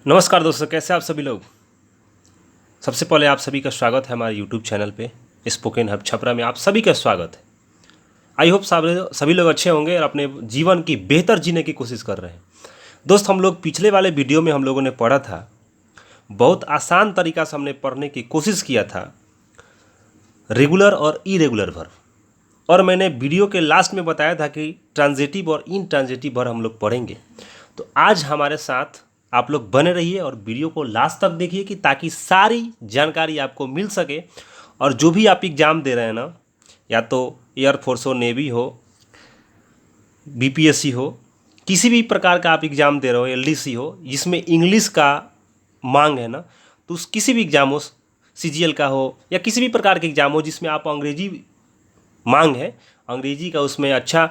नमस्कार दोस्तों, कैसे आप सभी लोग। सबसे पहले आप सभी का स्वागत है हमारे यूट्यूब चैनल पे स्पोकन हब छपरा में। आप सभी का स्वागत है। आई होप सभी लोग अच्छे होंगे और अपने जीवन की बेहतर जीने की कोशिश कर रहे हैं। दोस्त, हम लोग पिछले वाले वीडियो में हम लोगों ने पढ़ा था, बहुत आसान तरीका से हमने पढ़ने की कोशिश किया था रेगुलर और इरेगुलर वर्ब। और मैंने वीडियो के लास्ट में बताया था कि ट्रांजिटिव और इनट्रांजिटिव वर्ब हम लोग पढ़ेंगे। तो आज हमारे साथ आप लोग बने रहिए और वीडियो को लास्ट तक देखिए कि ताकि सारी जानकारी आपको मिल सके। और जो भी आप एग्ज़ाम दे रहे हैं ना, या तो एयरफोर्स हो, नेवी हो, बीपीएससी हो, किसी भी प्रकार का आप एग्ज़ाम दे रहे हो, एलडीसी हो, जिसमें इंग्लिश का मांग है ना, तो उस किसी भी एग्ज़ाम हो, सीजीएल का हो या किसी भी प्रकार के एग्ज़ाम हो जिसमें आप अंग्रेजी मांग है, अंग्रेजी का उसमें अच्छा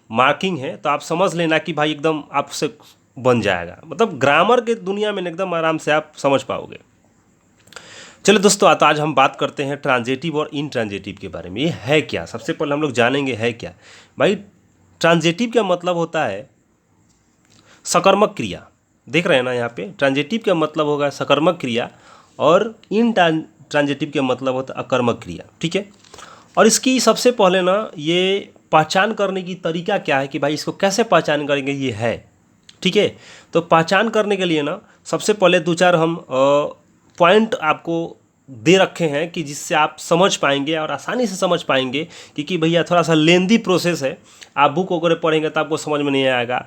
मार्किंग है, तो आप समझ लेना कि भाई एकदम आपसे बन जाएगा। मतलब ग्रामर के दुनिया में एकदम आराम से आप समझ पाओगे। चलो दोस्तों, तो आज हम बात करते हैं ट्रांजिटिव और इनट्रांजिटिव के बारे में। ये है क्या, सबसे पहले हम लोग जानेंगे है क्या। भाई, ट्रांजिटिव का मतलब होता है सकर्मक क्रिया। देख रहे हैं ना यहाँ पे, ट्रांजिटिव का मतलब होगा सकर्मक क्रिया और ट्रांजिटिव का मतलब होता है अकर्मक क्रिया। ठीक है। और इसकी सबसे पहले ना ये पहचान करने की तरीका क्या है कि भाई इसको कैसे पहचान करेंगे ये है। ठीक है। तो पहचान करने के लिए ना सबसे पहले दो चार हम पॉइंट आपको दे रखे हैं कि जिससे आप समझ पाएंगे और आसानी से समझ पाएंगे। क्योंकि भैया थोड़ा सा लेंदी प्रोसेस है, आप बुक वगैरह पढ़ेंगे तो आपको समझ में नहीं आएगा,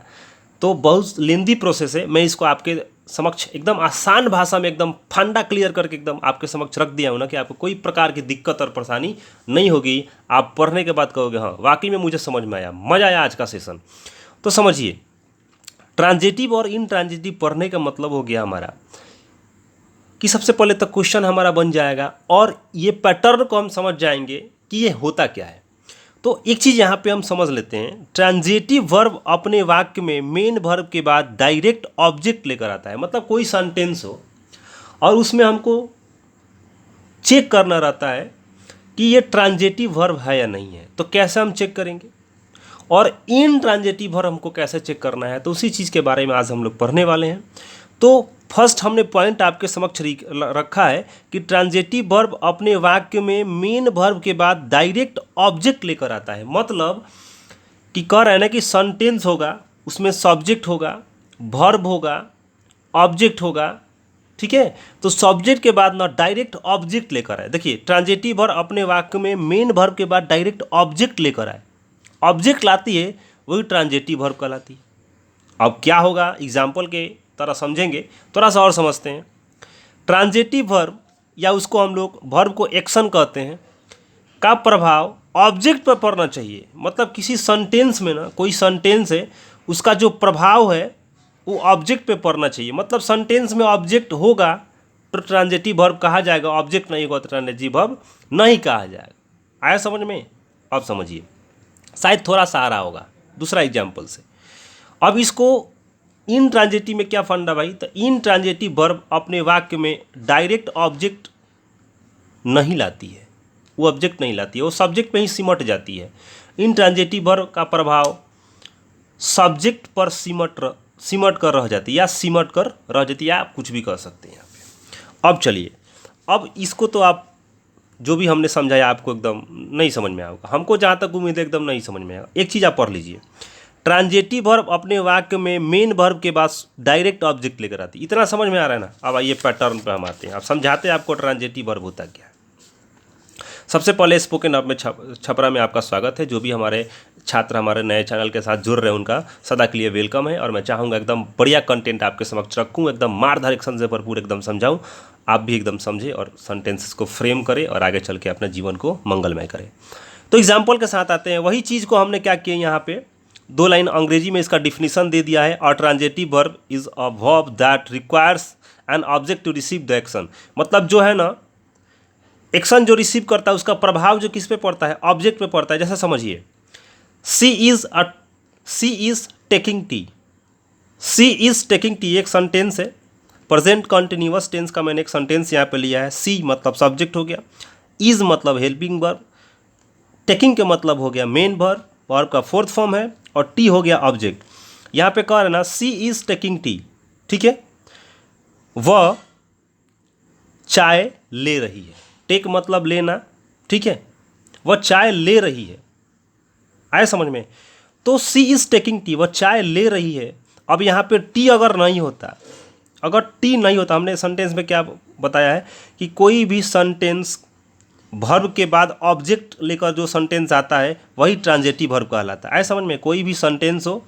तो बहुत लेंदी प्रोसेस है। मैं इसको आपके समक्ष एकदम आसान भाषा में एकदम फंडा क्लियर करके एकदम आपके समक्ष रख दिया हूँ ना कि आपको कोई प्रकार की दिक्कत और परेशानी नहीं होगी। आप पढ़ने के बाद कहोगे हाँ वाकई में मुझे समझ में आया, मज़ा आया आज का सेशन। तो समझिए, ट्रांजिटिव और इनट्रांजिटिव पढ़ने का मतलब हो गया हमारा कि सबसे पहले तो क्वेश्चन हमारा बन जाएगा और ये पैटर्न को हम समझ जाएंगे कि ये होता क्या है। तो एक चीज़ यहाँ पे हम समझ लेते हैं, ट्रांजिटिव वर्ब अपने वाक्य में मेन वर्ब के बाद डायरेक्ट ऑब्जेक्ट लेकर आता है। मतलब कोई सेंटेंस हो और उसमें हमको चेक करना रहता है कि ये ट्रांजिटिव वर्ब है या नहीं है। तो कैसे हम चेक करेंगे और इनट्रांजिटिव वर्ब हमको कैसे चेक करना है, तो उसी चीज़ के बारे में आज हम लोग पढ़ने वाले हैं। तो फर्स्ट हमने पॉइंट आपके समक्ष रखा है कि ट्रांजिटिव वर्ब अपने वाक्य में मेन वर्ब के बाद डायरेक्ट ऑब्जेक्ट लेकर आता है। मतलब कि कह रहे हैं ना कि सेंटेंस होगा, उसमें सब्जेक्ट होगा, वर्ब होगा, ऑब्जेक्ट होगा। ठीक है। तो सब्जेक्ट के बाद ना डायरेक्ट ऑब्जेक्ट लेकर आए। देखिए, ट्रांजिटिव वर्ब अपने वाक्य में मेन वर्ब के बाद डायरेक्ट ऑब्जेक्ट लेकर आए, ऑब्जेक्ट लाती है, वही ट्रांजिटिव वर्ब कहलाती है। अब क्या होगा एग्जाम्पल के तरह समझेंगे, थोड़ा सा और समझते हैं। ट्रांजिटिव वर्ब या उसको हम लोग वर्ब को एक्शन कहते हैं का प्रभाव ऑब्जेक्ट पर पड़ना चाहिए। मतलब किसी सेंटेंस में ना, कोई सेंटेंस है उसका जो प्रभाव है वो ऑब्जेक्ट पे पड़ना चाहिए। मतलब सेंटेंस में ऑब्जेक्ट होगा तो ट्रांजिटिव वर्ब कहा जाएगा, ऑब्जेक्ट नहीं होगा तो ट्रांजिटिव वर्ब नहीं कहा जाएगा। आया समझ में? अब समझिए, शायद थोड़ा सा आ रहा होगा दूसरा एग्जाम्पल से। अब इसको इन ट्रांजिटिव में क्या फंडा भाई, तो इन ट्रांजिटिव वर्ब अपने वाक्य में डायरेक्ट ऑब्जेक्ट नहीं लाती है, वो ऑब्जेक्ट नहीं लाती है, वो सब्जेक्ट पे ही सिमट जाती है। इन ट्रांजिटिव वर्ब का प्रभाव सब्जेक्ट पर सिमट कर रह जाती है या सिमट कर रह जाती है, आप कुछ भी कर सकते हैं यहाँ पे। अब चलिए, अब इसको तो आप जो भी हमने समझाया आपको एकदम नहीं समझ में आएगा, हमको जहाँ तक उम्मीद है एकदम नहीं समझ में आएगा। एक चीज़ आप पढ़ लीजिए, ट्रांजिटिव वर्ब अपने वाक्य में मेन वर्ब के बाद डायरेक्ट ऑब्जेक्ट लेकर आती है। इतना समझ में आ रहा है ना। अब आइए पैटर्न पे हम आते हैं, अब समझाते हैं आपको ट्रांजिटिव वर्ब होता क्या है। सबसे पहले स्पोकन हब में छपरा में आपका स्वागत है। जो भी हमारे छात्र हमारे नए चैनल के साथ जुड़ रहे हैं उनका सदा के लिए वेलकम है। और मैं चाहूँगा एकदम बढ़िया कंटेंट आपके समक्ष रखूँ, एकदम मारधार एक्शन से भरपूर एकदम समझाऊँ, आप भी एकदम समझें और सेंटेंसेस को फ्रेम करें और आगे चल के अपने जीवन को मंगलमय करें। तो एग्जाम्पल के साथ आते हैं। वही चीज़ को हमने क्या किया, यहाँ पे 2 लाइन अंग्रेजी में इसका डिफिनीसन दे दिया है। और transitive verb is a verb that requires an object to receive the action. मतलब जो है ना, एक्शन जो रिसीव करता है उसका प्रभाव जो किस पे पड़ता है, ऑब्जेक्ट पे पड़ता है। जैसे समझिए, she is taking tea. She is taking tea एक सेंटेंस है, प्रेजेंट कंटिन्यूअस टेंस का मैंने एक सेंटेंस यहाँ पे लिया है। सी मतलब सब्जेक्ट हो गया, इज मतलब हेल्पिंग वर्ब, टेकिंग के मतलब हो गया मेन वर्ब, वर्ब का फोर्थ फॉर्म है, और टी हो गया ऑब्जेक्ट। यहाँ पे कह रहे ना सी इज टेकिंग टी। ठीक है। वह चाय ले रही है। टेक मतलब लेना, ठीक है। वह चाय ले रही है, आए समझ में। तो सी इज टेकिंग टी, वह चाय ले रही है। अब यहाँ पे टी अगर नहीं होता, अगर टी नहीं होता, हमने सेंटेंस में क्या बताया है कि कोई भी सेंटेंस वर्ब के बाद ऑब्जेक्ट लेकर जो सेंटेंस आता है वही ट्रांजिटिव वर्ब कहलाता है। आए समझ में। कोई भी सेंटेंस हो,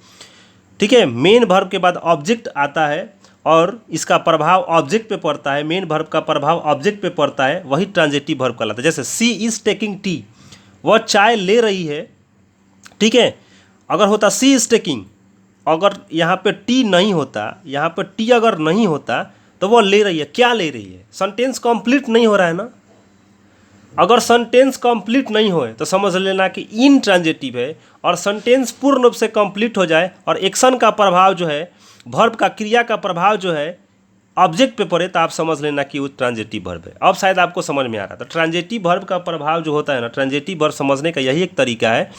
ठीक है, मेन वर्ब के बाद ऑब्जेक्ट आता है और इसका प्रभाव ऑब्जेक्ट पे पड़ता है, मेन वर्ब का प्रभाव ऑब्जेक्ट पे पड़ता है, वही ट्रांजिटिव वर्ब कहलाता है। जैसे सी इज टेकिंग टी, वह चाय ले रही है, ठीक है। अगर होता सी इज टेकिंग, अगर यहाँ पे टी नहीं होता, यहाँ पे टी अगर नहीं होता तो वो ले रही है। क्या ले रही है? सेंटेंस कंप्लीट नहीं हो रहा है ना। अगर सेंटेंस कंप्लीट नहीं होए तो समझ लेना कि इनट्रांजिटिव है, और सेंटेंस पूर्ण रूप से कंप्लीट हो जाए और एक्शन का प्रभाव जो है, वर्ब का, क्रिया का प्रभाव जो है ऑब्जेक्ट पे पड़े, तो आप समझ लेना कि वो ट्रांजिटिव वर्ब है। अब शायद आपको समझ में आ रहा था। ट्रांजिटिव वर्ब का प्रभाव जो होता है ना, ट्रांजिटिव वर्ब समझने का यही एक तरीका है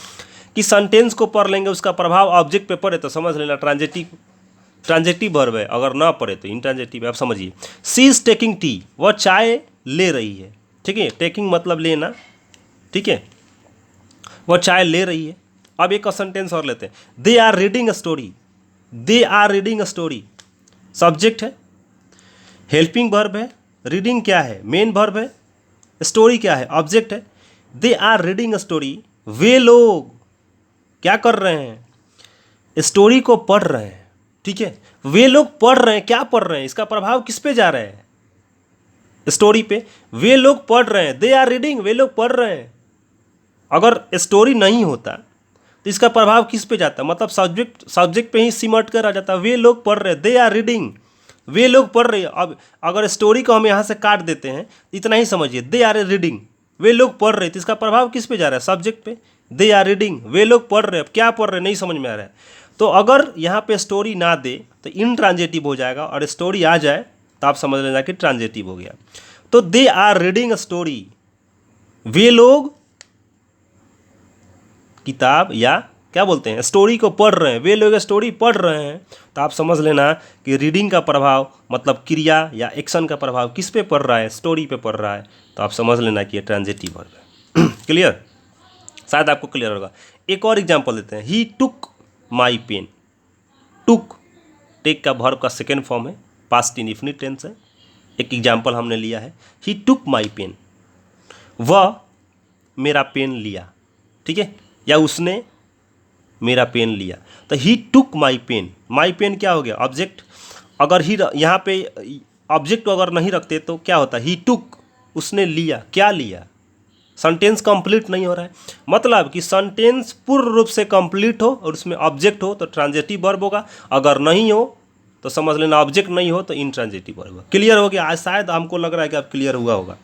कि सेंटेंस को पढ़ लेंगे, उसका प्रभाव ऑब्जेक्ट पे पड़े तो समझ लेना ट्रांजिटिव वर्ब है, अगर ना पड़े तो इनट्रांजिटिव है। आप समझिए, सी इज टेकिंग टी, वह चाय ले रही है, ठीक है। टेकिंग मतलब लेना, ठीक है। वह चाय ले रही है। अब एक सेंटेंस और लेते हैं, they are reading a story, they are reading a story, subject है, हेल्पिंग वर्ब है, रीडिंग क्या है, मेन वर्ब है, स्टोरी क्या है, ऑब्जेक्ट है। They are reading a story, वे लोग क्या कर रहे हैं, स्टोरी को पढ़ रहे हैं, ठीक है। वे लोग पढ़ रहे हैं, क्या पढ़ रहे हैं, इसका प्रभाव किस पे जा रहा है, स्टोरी पे। वे लोग पढ़ रहे हैं, दे आर रीडिंग, वे लोग पढ़ रहे हैं। अगर स्टोरी नहीं होता तो इसका प्रभाव किस पे जाता, मतलब सब्जेक्ट पे ही सिमट कर आ जाता। वे लोग पढ़ रहे हैं, दे आर रीडिंग, वे लोग पढ़ रहे हैं। अब अगर स्टोरी को हम यहाँ से काट देते हैं, इतना ही समझिए, दे आर रीडिंग, वे लोग पढ़ रहे हैं, तो इसका प्रभाव किस पे जा रहा है, सब्जेक्ट पे। दे आर रीडिंग, वे लोग पढ़ रहे हैं। अब क्या पढ़ रहे हैं नहीं समझ में आ रहा है, तो अगर यहाँ पे स्टोरी ना दे तो इनट्रांजिटिव हो जाएगा, और स्टोरी आ जाए तो आप समझ लेना कि ट्रांजिटिव हो गया। तो they are reading a story, वे लोग किताब या क्या बोलते हैं, स्टोरी को पढ़ रहे हैं, वे लोग स्टोरी पढ़ रहे हैं, तो आप समझ लेना कि रीडिंग का प्रभाव मतलब क्रिया या एक्शन का प्रभाव किस पे पड़ रहा है, स्टोरी पे पड़ रहा है, तो आप समझ लेना कि ये ट्रांजिटिव वर्ब है। क्लियर? शायद आपको क्लियर होगा। एक और एग्जांपल लेते हैं, ही टुक माई पेन। टुक, टेक का वर्ब का सेकेंड फॉर्म है, पास्ट इंडेफिनिट टेंस है। एक एग्जाम्पल हमने लिया है, ही टुक माई पेन, वह मेरा पेन लिया, ठीक है, या उसने मेरा पेन लिया। तो ही टुक माई पेन, माई पेन क्या हो गया, ऑब्जेक्ट। अगर ही यहाँ पे ऑब्जेक्ट अगर नहीं रखते तो क्या होता, ही टुक, उसने लिया, क्या लिया, सेंटेंस कंप्लीट नहीं हो रहा है। मतलब कि सेंटेंस पूर्ण रूप से कंप्लीट हो और उसमें ऑब्जेक्ट हो तो ट्रांजिटिव वर्ब होगा, अगर नहीं हो तो समझ लेना ऑब्जेक्ट नहीं हो तो इनट्रांजिटिव वर्ब होगा। क्लियर हो गया? आज शायद हमको लग रहा है कि अब क्लियर हुआ होगा,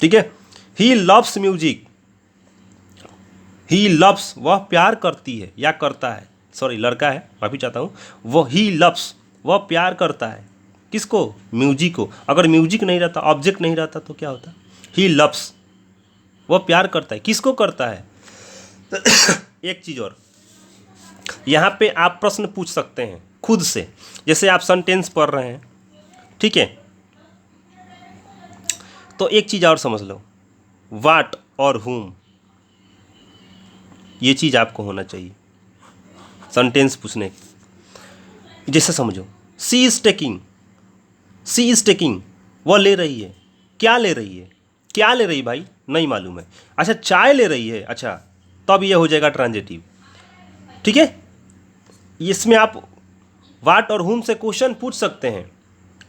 ठीक है। He loves music, he loves, वह प्यार करती है या करता है, सॉरी लड़का है, माफी चाहता हूँ, वो ही लव्स, वह प्यार करता है, किसको, म्यूजिक को। अगर म्यूजिक नहीं रहता, ऑब्जेक्ट नहीं रहता तो क्या होता, ही लव्स, वह प्यार करता है, किसको करता है। एक चीज़ और, यहाँ पे आप प्रश्न पूछ सकते हैं खुद से, जैसे आप सेंटेंस पढ़ रहे हैं, ठीक है, तो एक चीज़ और समझ लो, वाट और हुम, ये चीज़ आपको होना चाहिए सेंटेंस पूछने की। जैसे समझो, she is taking, she is taking, वह ले रही है, क्या ले रही है, क्या ले रही भाई नहीं मालूम है, अच्छा चाय ले रही है, अच्छा तब ये हो जाएगा ट्रांजिटिव, ठीक है। इसमें आप वाट और हुम से क्वेश्चन पूछ सकते हैं,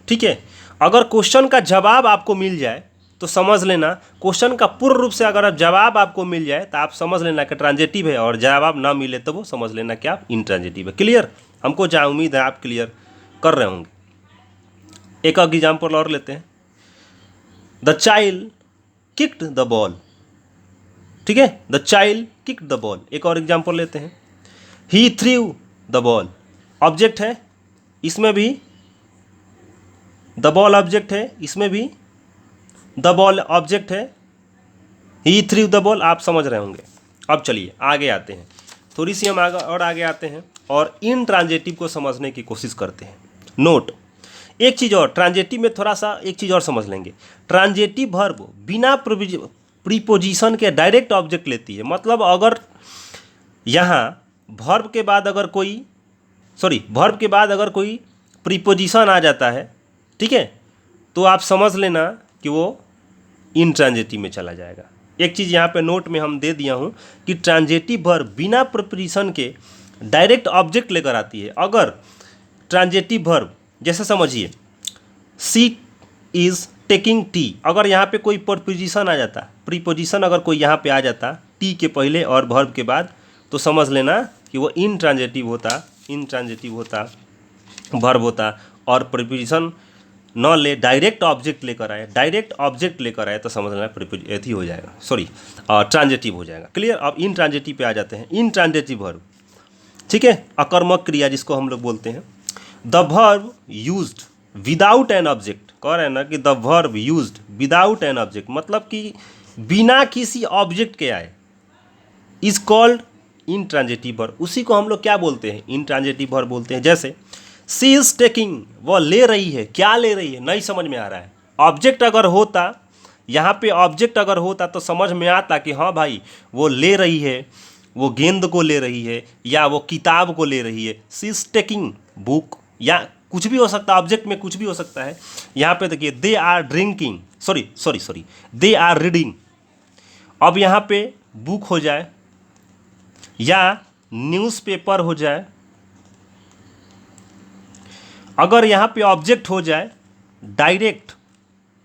ठीक है। अगर क्वेश्चन का जवाब आपको मिल जाए तो समझ लेना, क्वेश्चन का पूर्ण रूप से अगर जवाब आपको मिल जाए तो आप समझ लेना कि ट्रांजिटिव है, और जवाब ना मिले तो वो समझ लेना क्या इनट्रांजिटिव है। क्लियर? हमको जहाँ उम्मीद है आप क्लियर कर रहे होंगे। एक एग्जाम्पल और लेते हैं, the child kicked the ball, ठीक है, the child kicked the ball. एक और एग्जाम्पल लेते हैं, ही थ्रू द बॉल, ऑब्जेक्ट है, इसमें भी द बॉल ऑब्जेक्ट है, इसमें भी द बॉल ऑब्जेक्ट है, ही थ्रू द बॉल, आप समझ रहे होंगे। अब चलिए आगे आते हैं, थोड़ी सी हम आगे आते हैं और इनट्रांजिटिव को समझने की कोशिश करते हैं। नोट, एक चीज़ और, ट्रांजेटिव में थोड़ा सा एक चीज़ और समझ लेंगे। ट्रांजेटिव वर्ब बिना प्रीपोजिशन के डायरेक्ट ऑब्जेक्ट लेती है। मतलब अगर यहाँ वर्ब के बाद अगर कोई प्रीपोजिशन आ जाता है, ठीक है, तो आप समझ लेना कि वो इनट्रांजेटिव में चला जाएगा। एक चीज़ यहाँ पे नोट में हम दे दिया हूँ कि ट्रांजेटिव वर्ब बिना प्रीपोजिशन के डायरेक्ट ऑब्जेक्ट लेकर आती है। अगर ट्रांजेटिव वर्ब जैसे समझिए शी इज़ टेकिंग टी, अगर यहाँ पे कोई प्रीपोजिशन आ जाता, प्रीपोजिशन अगर कोई यहाँ पे आ जाता टी के पहले और वर्ब के बाद, तो समझ लेना कि वो इनट्रांजेटिव होता वर्ब होता। और प्रीपोजिशन न ले डायरेक्ट ऑब्जेक्ट लेकर आए तो समझ लेना एथी हो जाएगा, ट्रांजेटिव हो जाएगा। क्लियर। अब इनट्रांजेटिव पे आ जाते हैं। इनट्रांजेटिव वर्ब, ठीक है, अकर्मक क्रिया जिसको हम लोग बोलते हैं। The verb used without an object, कह रहे हैं ना कि the verb used without an object, मतलब कि बिना किसी ऑब्जेक्ट के आए, इज कॉल्ड इनट्रांजेटिव वर्ब। उसी को हम लोग क्या बोलते हैं, इनट्रांजेटिव वर्ब बोलते हैं। जैसे सी इज टेकिंग, वह ले रही है, क्या ले रही है, नहीं समझ में आ रहा है। ऑब्जेक्ट अगर होता, यहाँ पे ऑब्जेक्ट अगर होता तो समझ में आता कि हाँ भाई वो ले रही है, वो गेंद को ले रही है या वो किताब को ले रही है। सी इज टेकिंग बुक, या कुछ भी हो सकता है, ऑब्जेक्ट में कुछ भी हो सकता है। यहाँ पे देखिए they are drinking, they are reading. अब यहाँ पे बुक हो जाए या न्यूज़पेपर हो जाए, अगर यहाँ पे ऑब्जेक्ट हो जाए, डायरेक्ट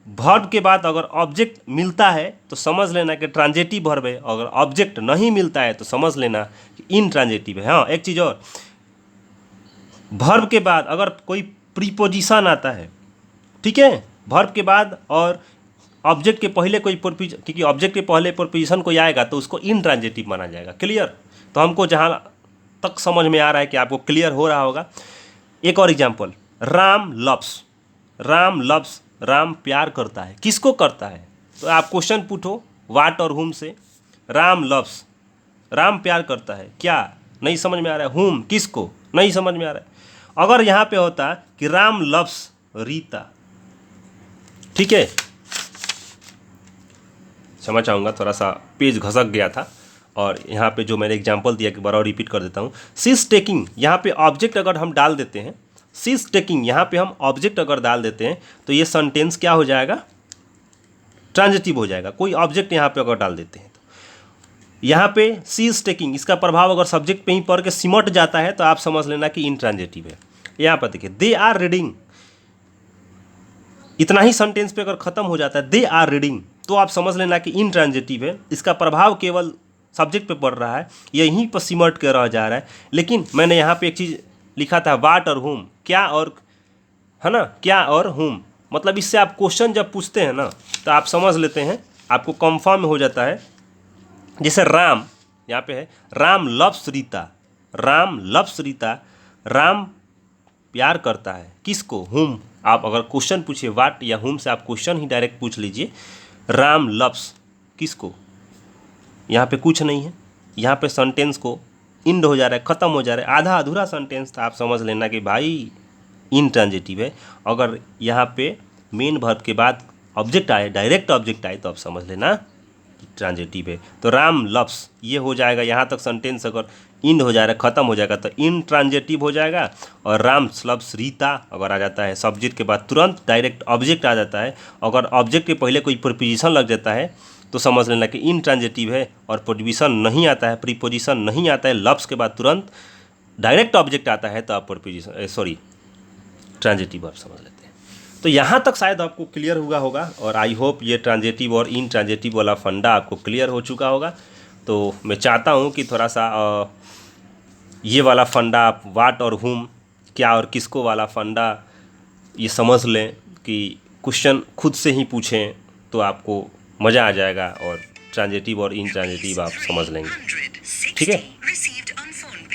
वर्ब के बाद अगर ऑब्जेक्ट मिलता है तो समझ लेना कि ट्रांजेटिव वर्ब है। अगर ऑब्जेक्ट नहीं मिलता है तो समझ लेना कि इनट्रांजेटिव है। हाँ, एक चीज़ और, वर्ब के बाद अगर कोई प्रीपोजिशन आता है, ठीक है, वर्ब के बाद और ऑब्जेक्ट के पहले कोई क्योंकि ऑब्जेक्ट के पहले प्रीपोजिशन कोई आएगा तो उसको इनट्रांजेटिव माना जाएगा। क्लियर। तो हमको जहाँ तक समझ में आ रहा है कि आपको क्लियर हो रहा होगा। एक और एग्जाम्पल, राम लव्स, राम प्यार करता है, किसको करता है? तो आप क्वेश्चन पूछो वाट और हुम से। राम लव्स, राम प्यार करता है, क्या, नहीं समझ में आ रहा है। हुम, किसको, नहीं समझ में आ रहा है। अगर यहाँ पे होता कि राम लव्स रीता, ठीक है, क्षमा चाहूँगा थोड़ा सा पेज घसक गया था, और यहाँ पे जो मैंने एग्जांपल दिया कि बार रिपीट कर देता हूँ। सी इज टेकिंग, यहाँ पे ऑब्जेक्ट अगर हम डाल देते हैं, सी इज टेकिंग, यहाँ पे हम ऑब्जेक्ट अगर डाल देते हैं तो ये सेंटेंस क्या हो जाएगा, ट्रांजिटिव हो जाएगा। कोई ऑब्जेक्ट यहाँ पे अगर डाल देते हैं तो यहाँ पे सी इज टेकिंग, इसका प्रभाव अगर सब्जेक्ट पे ही पढ़ के सिमट जाता है तो आप समझ लेना कि इनट्रांजिटिव है। यहाँ पर देखिए दे आर रीडिंग, इतना ही सेंटेंस पे अगर खत्म हो जाता है दे आर रीडिंग, तो आप समझ लेना कि इनट्रांजिटिव है। इसका प्रभाव केवल सब्जेक्ट पे पड़ रहा है, यहीं पर सिमट के रह जा रहा है। लेकिन मैंने यहाँ पे एक चीज़ लिखा था, वाट और हुम, क्या और, है ना, क्या और हुम, मतलब इससे आप क्वेश्चन जब पूछते हैं ना तो आप समझ लेते हैं, आपको कंफर्म हो जाता है। जैसे राम, यहाँ पे है राम लव्स रीता, राम लव्स रीता, राम प्यार करता है, किसको, हुम। आप अगर क्वेश्चन पूछिए वाट या हुम से, आप क्वेश्चन ही डायरेक्ट पूछ लीजिए, राम लव्स, किसको, यहाँ पे कुछ नहीं है, यहाँ पे सेंटेंस को इंड हो जा रहा है, ख़त्म हो जा रहा है, आधा अधूरा सेंटेंस था। आप समझ लेना कि भाई इनट्रांजिटिव है। अगर यहाँ पे मेन वर्ब के बाद ऑब्जेक्ट आए, डायरेक्ट ऑब्जेक्ट आए, तो आप समझ लेना ट्रांजिटिव है। तो राम लव्स ये हो जाएगा, यहाँ तक सेंटेंस अगर इंड हो जा रहा है, ख़त्म हो जाएगा तो इनट्रांजिटिव हो जाएगा। और राम लव्स रीता अगर आ जाता है सब्जेक्ट के बाद तुरंत डायरेक्ट ऑब्जेक्ट आ जाता है, अगर ऑब्जेक्ट के पहले कोई प्रीपोजिशन लग जाता है तो समझ लेना कि इनट्रांजिटिव है। और प्रीपोजिशन नहीं आता है, प्रीपोजिशन नहीं आता है, लव्स के बाद तुरंत डायरेक्ट ऑब्जेक्ट आता है, तो आप प्रीपोजिशन ट्रांजिटिव वर्ब समझ लेते हैं। तो यहाँ तक शायद आपको क्लियर हुआ होगा, और आई होप ये ट्रांजिटिव और इनट्रांजिटिव वाला फंडा आपको क्लियर हो चुका होगा। तो मैं चाहता हूँ कि थोड़ा सा ये वाला फंडा आप वाट और हुम, क्या और किसको वाला फंडा ये समझ लें कि क्वेश्चन खुद से ही पूछें तो आपको मज़ा आ जाएगा, और ट्रांजिटिव और इनट्रांजिटिव आप समझ लेंगे। ठीक है,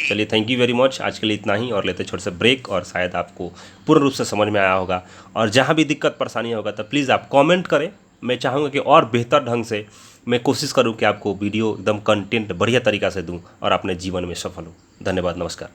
चलिए थैंक यू वेरी मच। आज के लिए इतना ही, और लेते छोटे से ब्रेक, और शायद आपको पूर्ण रूप से समझ में आया होगा। और जहाँ भी दिक्कत परेशानी होगा तो प्लीज़ आप कमेंट करें। मैं चाहूँगा कि और बेहतर ढंग से मैं कोशिश करूँ कि आपको वीडियो एकदम कंटेंट बढ़िया तरीक़ा से दूँ और अपने जीवन में सफल हो। धन्यवाद, नमस्कार।